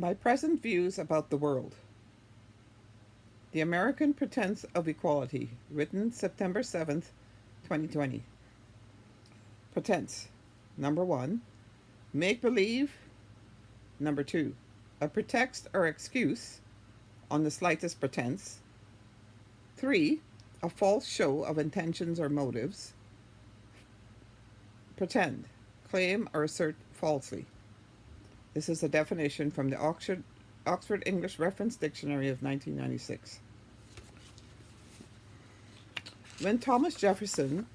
My present views about the world. The American Pretense of Equality, written September 7th, 2020. Pretense. Number 1. Make believe. Number 2. A pretext or excuse on the slightest pretense. 3. A false show of intentions or motives. Pretend. Claim or assert falsely. This is a definition from the Oxford English Reference Dictionary of 1996. When Thomas Jefferson,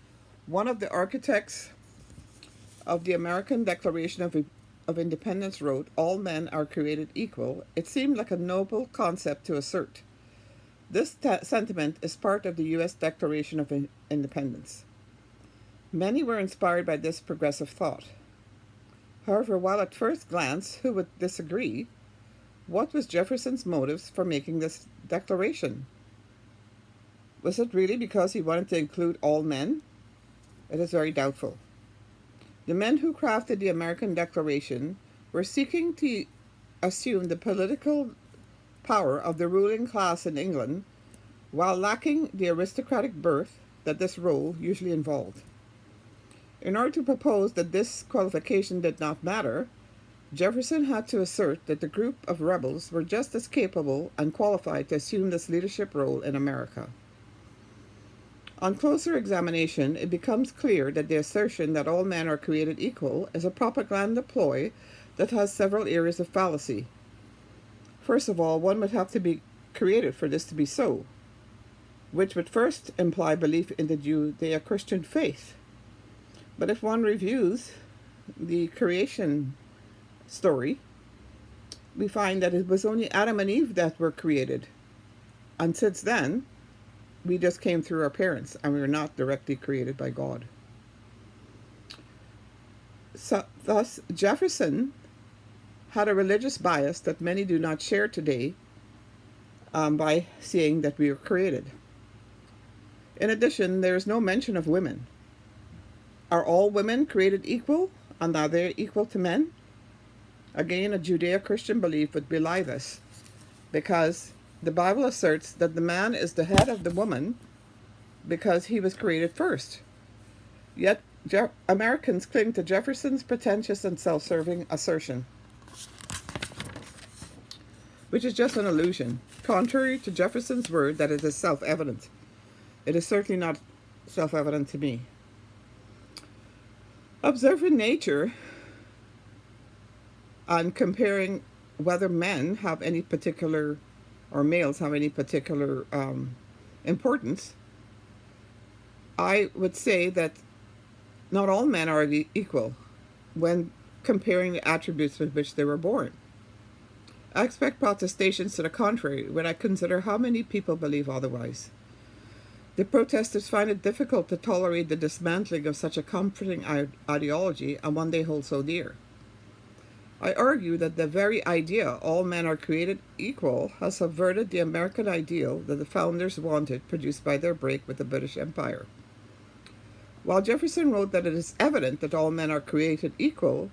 one of the architects of the American Declaration of Independence, wrote, "All men are created equal," it seemed like a noble concept to assert. This sentiment is part of the U.S. Declaration of Independence. Many were inspired by this progressive thought. However, while at first glance who would disagree, what was Jefferson's motives for making this declaration? Was it really because he wanted to include all men? It is very doubtful. The men who crafted the American Declaration were seeking to assume the political power of the ruling class in England while lacking the aristocratic birth that this role usually involved. In order to propose that this qualification did not matter, Jefferson had to assert that the group of rebels were just as capable and qualified to assume this leadership role in America. On closer examination, it becomes clear that the assertion that all men are created equal is a propaganda ploy that has several areas of fallacy. First of all, one would have to be created for this to be so, which would first imply belief in the Judeo-Christian faith. But if one reviews the creation story, we find that it was only Adam and Eve that were created. And since then, we just came through our parents and we were not directly created by God. So, thus, Jefferson had a religious bias that many do not share today by seeing that we were created. In addition, there is no mention of women. Are all women created equal, and are they equal to men? Again, a Judeo-Christian belief would belie this, because the Bible asserts that the man is the head of the woman because he was created first. Yet, Americans cling to Jefferson's pretentious and self-serving assertion, which is just an illusion, contrary to Jefferson's word that it is self-evident. It is certainly not self-evident to me. Observing nature and comparing whether men have any particular, or males have any particular importance, I would say that not all men are equal when comparing the attributes with which they were born. I expect protestations to the contrary when I consider how many people believe otherwise. The protesters find it difficult to tolerate the dismantling of such a comforting ideology and one they hold so dear. I argue that the very idea all men are created equal has subverted the American ideal that the founders wanted, produced by their break with the British Empire. While Jefferson wrote that it is evident that all men are created equal,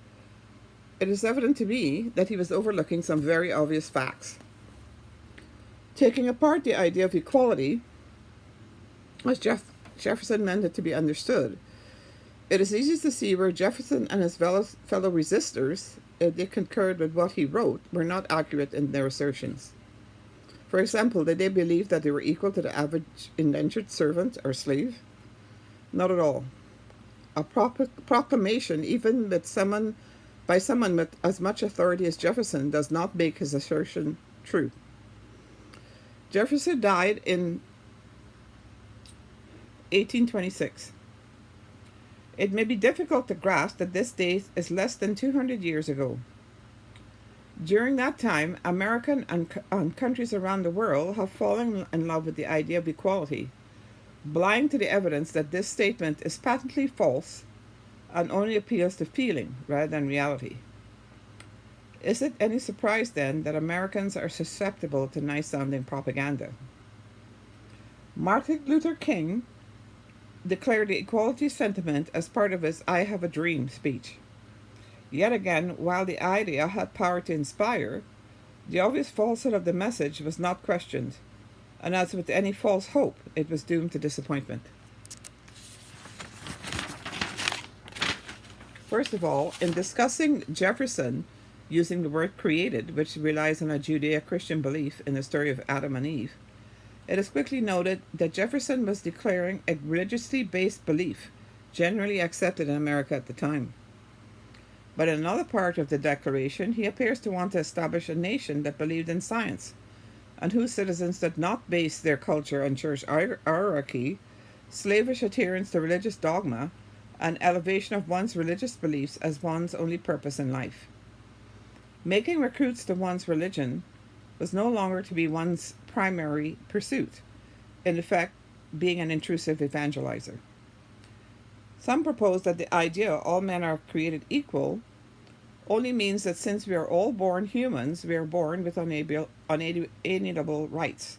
it is evident to me that he was overlooking some very obvious facts. Taking apart the idea of equality, as Jefferson meant it to be understood, it is easy to see where Jefferson and his fellow resistors, if they concurred with what he wrote, were not accurate in their assertions. For example, did they believe that they were equal to the average indentured servant or slave? Not at all. A proclamation, even by someone with as much authority as Jefferson, does not make his assertion true. Jefferson died in 1826. It may be difficult to grasp that this date is less than 200 years ago. During that time, America and countries around the world have fallen in love with the idea of equality, blind to the evidence that this statement is patently false and only appeals to feeling rather than reality. Is it any surprise then that Americans are susceptible to nice-sounding propaganda? Martin Luther King declared the equality sentiment as part of his "I Have a Dream" speech. Yet again, while the idea had power to inspire, The obvious falsehood of the message was not questioned, and as with any false hope, it was doomed to disappointment. First of all, in discussing Jefferson using the word created, which relies on a Judeo Christian belief in the story of Adam and Eve, it is quickly noted that Jefferson was declaring a religiously based belief generally accepted in America at the time. But in another part of the Declaration, he appears to want to establish a nation that believed in science, and whose citizens did not base their culture on church hierarchy, slavish adherence to religious dogma, and elevation of one's religious beliefs as one's only purpose in life. Making recruits to one's religion was no longer to be one's primary pursuit, in effect, being an intrusive evangelizer. Some propose that the idea all men are created equal only means that since we are all born humans, we are born with unalienable rights,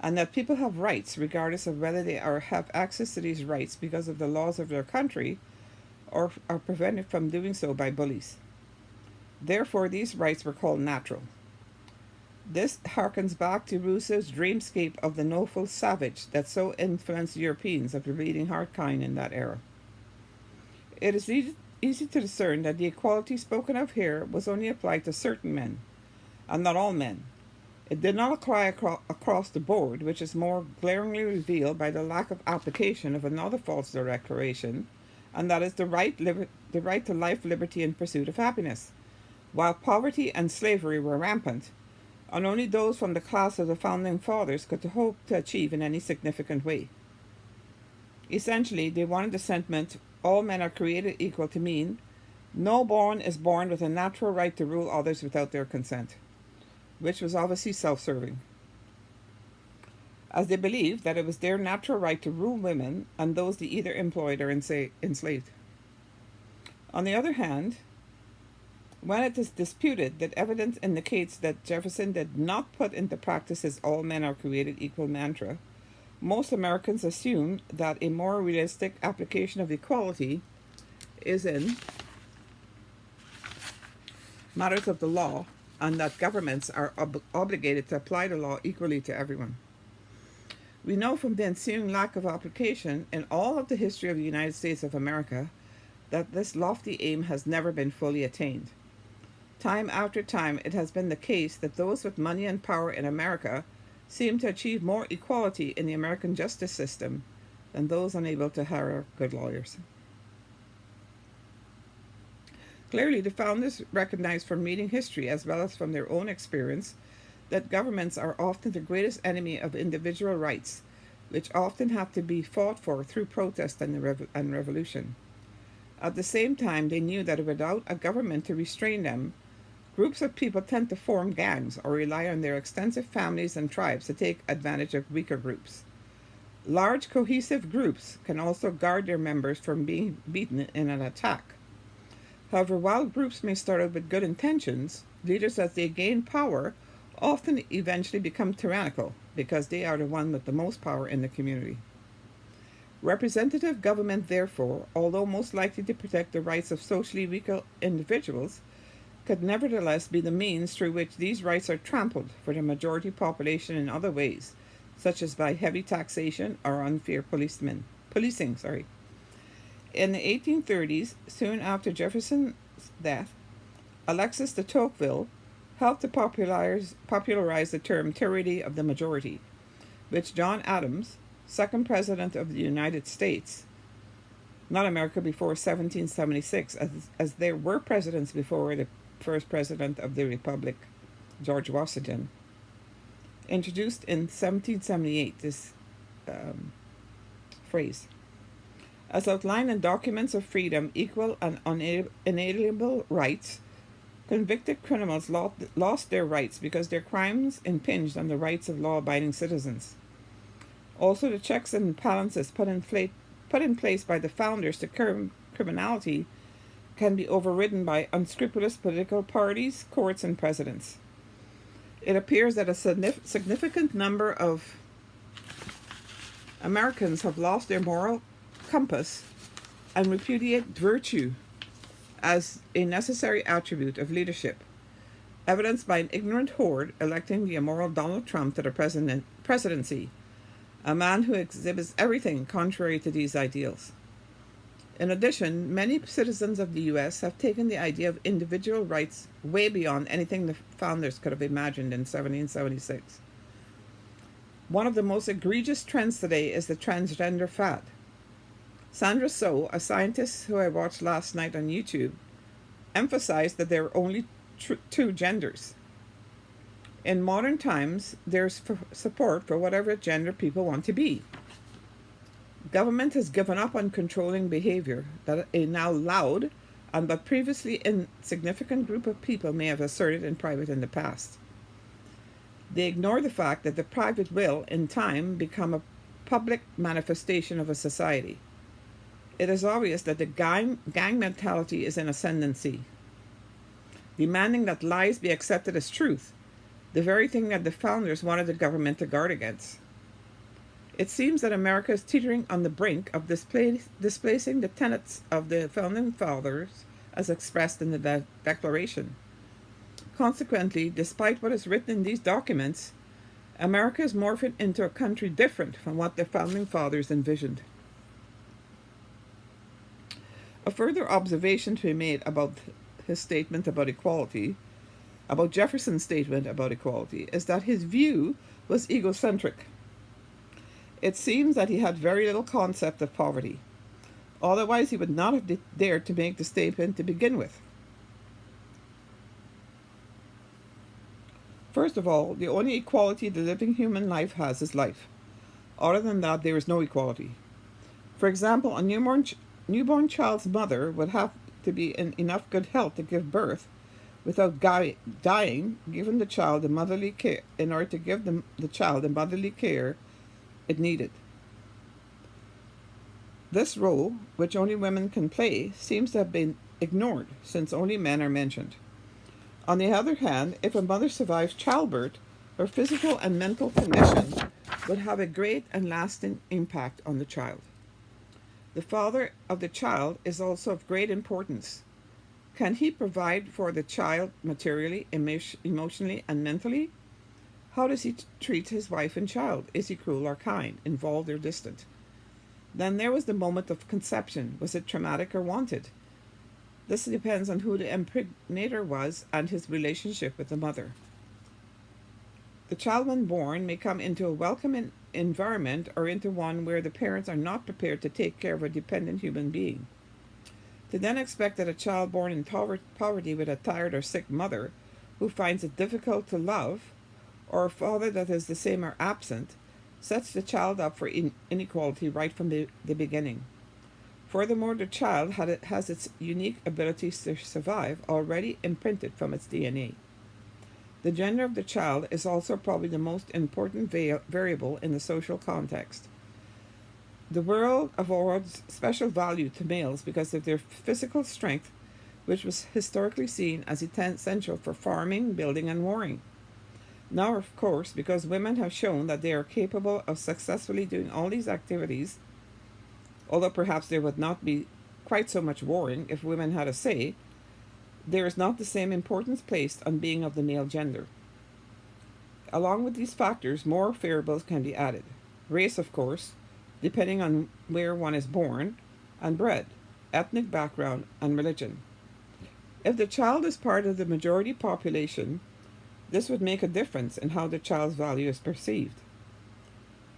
and that people have rights regardless of whether they have access to these rights because of the laws of their country or are prevented from doing so by bullies. Therefore, these rights were called natural. This harkens back to Rousseau's dreamscape of the noble savage that so influenced Europeans of the bleeding heart kind in that era. It is easy to discern that the equality spoken of here was only applied to certain men, and not all men. It did not apply across the board, which is more glaringly revealed by the lack of application of another false declaration, and that is the right to life, liberty, and pursuit of happiness. While poverty and slavery were rampant, and only those from the class of the founding fathers could hope to achieve in any significant way. Essentially, they wanted the sentiment, all men are created equal, to mean no born is born with a natural right to rule others without their consent, which was obviously self-serving, as they believed that it was their natural right to rule women and those they either employed or enslaved. On the other hand, when it is disputed that evidence indicates that Jefferson did not put into practice his all men are created equal mantra, most Americans assume that a more realistic application of equality is in matters of the law, and that governments are obligated to apply the law equally to everyone. We know from the ensuing lack of application in all of the history of the United States of America that this lofty aim has never been fully attained. Time after time, it has been the case that those with money and power in America seem to achieve more equality in the American justice system than those unable to hire good lawyers. Clearly, the founders recognized from reading history as well as from their own experience that governments are often the greatest enemy of individual rights, which often have to be fought for through protest and revolution. At the same time, they knew that without a government to restrain them, groups of people tend to form gangs or rely on their extensive families and tribes to take advantage of weaker groups. Large cohesive groups can also guard their members from being beaten in an attack. However, while groups may start out with good intentions, leaders as they gain power often eventually become tyrannical because they are the one with the most power in the community. Representative government, therefore, although most likely to protect the rights of socially weaker individuals, could nevertheless be the means through which these rights are trampled for the majority population in other ways, such as by heavy taxation or unfair policing. In the 1830s, soon after Jefferson's death, Alexis de Tocqueville helped to popularize the term tyranny of the majority, which John Adams, second president of the United States, not America before 1776, as there were presidents before the first president of the Republic, George Washington, introduced in 1778 this phrase. As outlined in Documents of Freedom, Equal and Unalienable Rights, convicted criminals lost their rights because their crimes impinged on the rights of law-abiding citizens. Also, the checks and balances put in place by the founders to curb criminality can be overridden by unscrupulous political parties, courts, and presidents. It appears that a significant number of Americans have lost their moral compass and repudiate virtue as a necessary attribute of leadership. evidenced by an ignorant horde electing the immoral Donald Trump to the presidency, a man who exhibits everything contrary to these ideals. In addition, many citizens of the US have taken the idea of individual rights way beyond anything the founders could have imagined in 1776. One of the most egregious trends today is the transgender fad. Sandra So, a scientist who I watched last night on YouTube, emphasized that there are only two genders. In modern times, there's support for whatever gender people want to be. Government has given up on controlling behavior that a now loud and but previously insignificant group of people may have asserted in private in the past. They ignore the fact that the private will, in time, become a public manifestation of a society. It is obvious that the gang mentality is in ascendancy, demanding that lies be accepted as truth, the very thing that the founders wanted the government to guard against. It seems that America is teetering on the brink of displacing the tenets of the founding fathers as expressed in the Declaration. Consequently, despite what is written in these documents, America is morphing into a country different from what the founding fathers envisioned. A further observation to be made about his statement about equality, about Jefferson's statement about equality, is that his view was egocentric. It seems that he had very little concept of poverty. Otherwise, he would not have dared to make the statement to begin with. First of all, the only equality the living human life has is life. Other than that, there is no equality. For example, a newborn child's mother would have to be in enough good health to give birth without dying, giving the child the motherly care in order to give the child the motherly care it needed. This role, which only women can play, seems to have been ignored since only men are mentioned. On the other hand, if a mother survives childbirth, her physical and mental condition would have a great and lasting impact on the child. The father of the child is also of great importance. Can he provide for the child materially, emotionally, and mentally? How does he treat his wife and child? Is he cruel or kind, involved or distant? Then there was the moment of conception. Was it traumatic or wanted? This depends on who the impregnator was and his relationship with the mother. The child, when born, may come into a welcoming environment or into one where the parents are not prepared to take care of a dependent human being. To then expect that a child born in poverty with a tired or sick mother who finds it difficult to love, or a father that is the same or absent, sets the child up for inequality right from the beginning. Furthermore, the child has its unique abilities to survive already imprinted from its DNA. The gender of the child is also probably the most important variable in the social context. The world awards special value to males because of their physical strength, which was historically seen as essential for farming, building, and warring. Now, of course, because women have shown that they are capable of successfully doing all these activities, although perhaps there would not be quite so much warring if women had a say, there is not the same importance placed on being of the male gender. Along with these factors, more variables can be added. Race, of course, depending on where one is born and bred, ethnic background, and religion. If the child is part of the majority population, this would make a difference in how the child's value is perceived.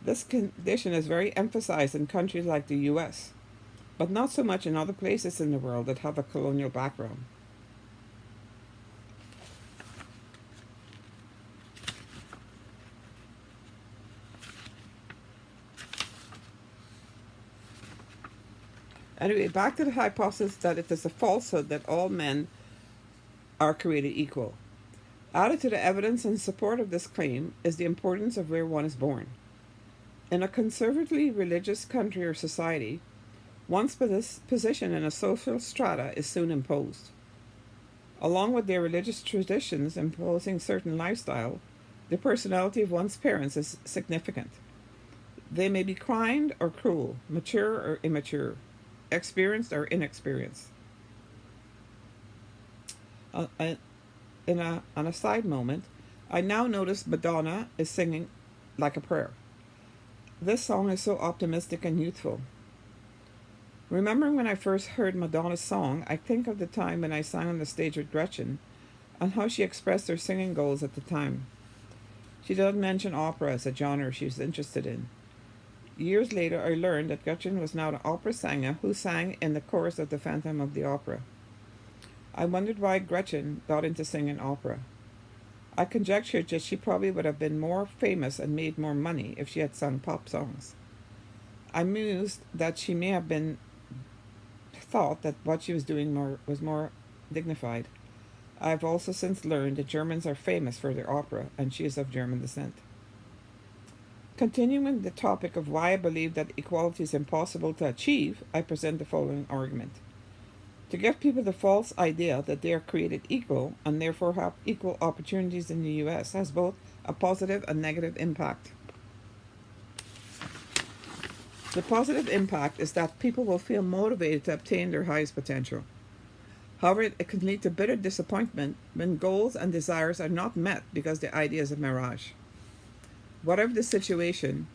This condition is very emphasized in countries like the US, but not so much in other places in the world that have a colonial background. Anyway, back to the hypothesis that it is a falsehood that all men are created equal. Added to the evidence in support of this claim is the importance of where one is born. In a conservatively religious country or society, one's position in a social strata is soon imposed. Along with their religious traditions imposing certain lifestyle, the personality of one's parents is significant. They may be kind or cruel, mature or immature, experienced or inexperienced. on a side moment, I now notice Madonna is singing like a prayer. This song is so optimistic and youthful. Remembering when I first heard Madonna's song, I think of the time when I sang on the stage with Gretchen and how she expressed her singing goals at the time. She doesn't mention opera as a genre she was interested in. Years later, I learned that Gretchen was now an opera singer who sang in the chorus of the Phantom of the Opera. I wondered why Gretchen got into singing opera. I conjectured that she probably would have been more famous and made more money if she had sung pop songs. I mused that she may have been thought that what she was doing was more dignified. I have also since learned that Germans are famous for their opera, and she is of German descent. Continuing the topic of why I believe that equality is impossible to achieve, I present the following argument. To give people the false idea that they are created equal and therefore have equal opportunities in the US has both a positive and negative impact. The positive impact is that people will feel motivated to obtain their highest potential. However, it can lead to bitter disappointment when goals and desires are not met because the idea is a mirage. Whatever the situation,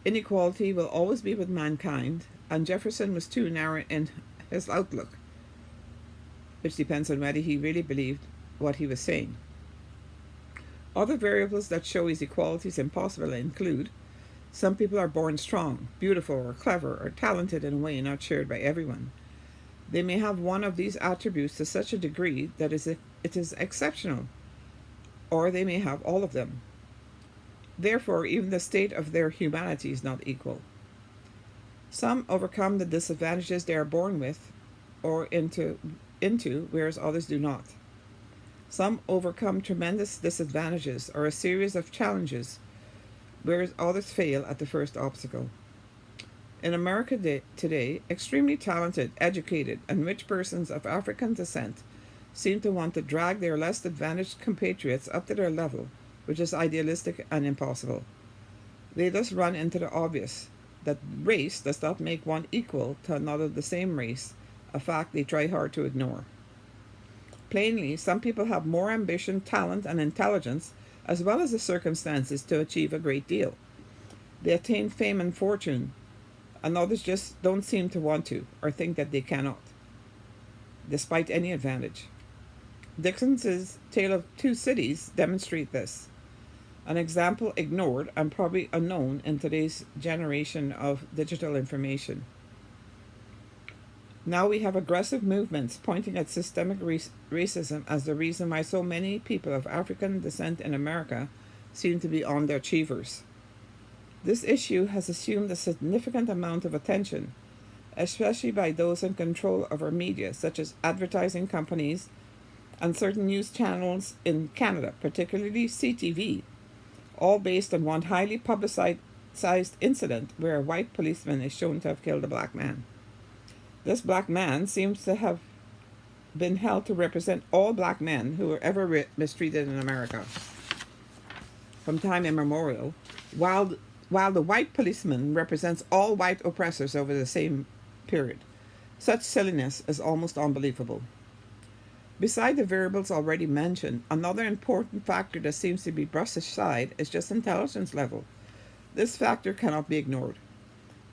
inequality will always be with mankind, and Jefferson was too narrow in his outlook, which depends on whether he really believed what he was saying. Other variables that show his equality is impossible include some people are born strong, beautiful, or clever, or talented in a way not shared by everyone. They may have one of these attributes to such a degree that it is exceptional, or they may have all of them. Therefore, even the state of their humanity is not equal. Some overcome the disadvantages they are born with or into, whereas others do not. Some overcome tremendous disadvantages or a series of challenges, whereas others fail at the first obstacle. In America today, extremely talented, educated, and rich persons of African descent seem to want to drag their less advantaged compatriots up to their level, which is idealistic and impossible. They thus run into the obvious, that race does not make one equal to another of the same race, a fact they try hard to ignore. Plainly, some people have more ambition, talent, and intelligence, as well as the circumstances to achieve a great deal. They attain fame and fortune, and others just don't seem to want to, or think that they cannot, despite any advantage. Dickens's Tale of Two Cities demonstrate this, an example ignored and probably unknown in today's generation of digital information. Now we have aggressive movements pointing at systemic racism as the reason why so many people of African descent in America seem to be underachievers. This issue has assumed a significant amount of attention, especially by those in control of our media, such as advertising companies and certain news channels in Canada, particularly CTV, all based on one highly publicized incident where a white policeman is shown to have killed a black man. This black man seems to have been held to represent all black men who were ever mistreated in America from time immemorial, while the white policeman represents all white oppressors over the same period. Such silliness is almost unbelievable. Beside the variables already mentioned, another important factor that seems to be brushed aside is just intelligence level. This factor cannot be ignored.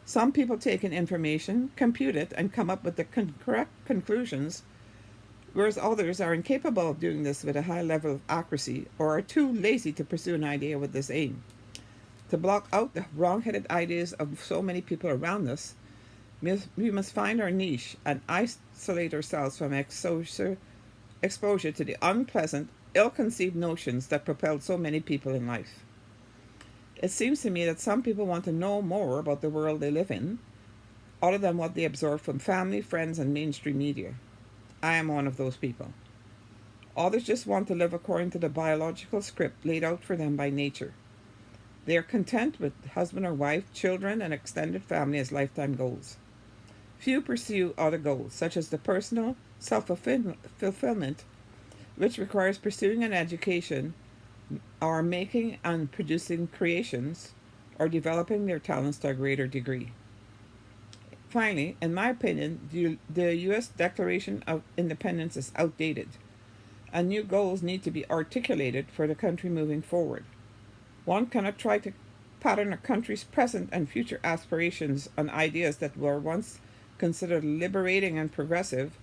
Some people take in information, compute it, and come up with the correct conclusions, whereas others are incapable of doing this with a high level of accuracy or are too lazy to pursue an idea with this aim. To block out the wrong-headed ideas of so many people around us, we must find our niche and isolate ourselves from exposure to the unpleasant, ill-conceived notions that propelled so many people in life. It seems to me that some people want to know more about the world they live in, other than what they absorb from family, friends, and mainstream media. I am one of those people. Others just want to live according to the biological script laid out for them by nature. They are content with husband or wife, children, and extended family as lifetime goals. Few pursue other goals, such as the personal self-fulfillment, which requires pursuing an education, or making and producing creations, or developing their talents to a greater degree. Finally, in my opinion, the U.S. Declaration of Independence is outdated. and new goals need to be articulated for the country moving forward. One cannot try to pattern a country's present and future aspirations on ideas that were once considered liberating and progressive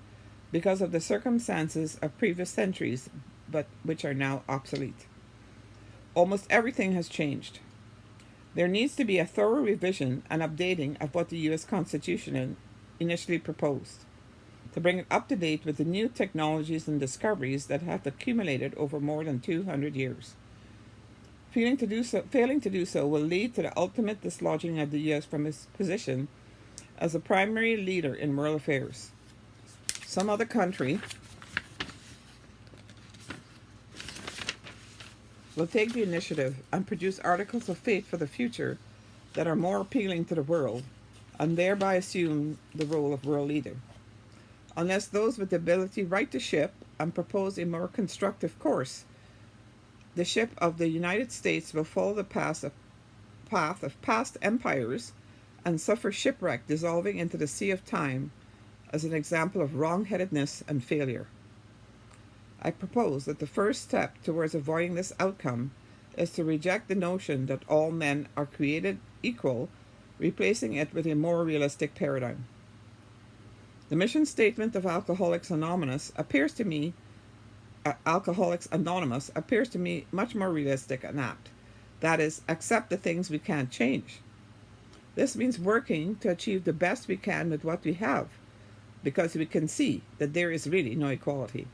because of the circumstances of previous centuries, but which are now obsolete. Almost everything has changed. There needs to be a thorough revision and updating of what the US Constitution initially proposed, to bring it up to date with the new technologies and discoveries that have accumulated over more than 200 years. Failing to do so will lead to the ultimate dislodging of the US from its position as a primary leader in world affairs. Some other country will take the initiative and produce articles of faith for the future that are more appealing to the world, and thereby assume the role of world leader. Unless those with the ability right the ship and propose a more constructive course, the ship of the United States will follow the path of past empires and suffer shipwreck, dissolving into the sea of time as an example of wrong-headedness and failure. I propose that the first step towards avoiding this outcome is to reject the notion that all men are created equal, replacing it with a more realistic paradigm. The mission statement of Alcoholics Anonymous appears to me much more realistic and apt. That is, accept the things we can't change. This means working to achieve the best we can with what we have, because we can see that there is really no equality.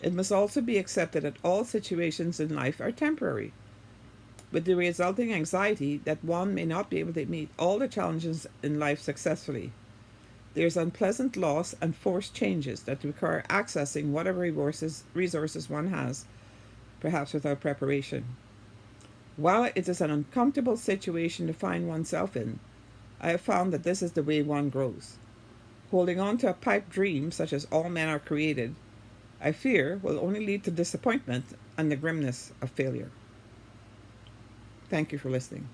It must also be accepted that all situations in life are temporary, with the resulting anxiety that one may not be able to meet all the challenges in life successfully. There is unpleasant loss and forced changes that require accessing whatever resources one has, perhaps without preparation. While it is an uncomfortable situation to find oneself in, I have found that this is the way one grows. Holding on to a pipe dream such as all men are created, I fear will only lead to disappointment and the grimness of failure. Thank you for listening.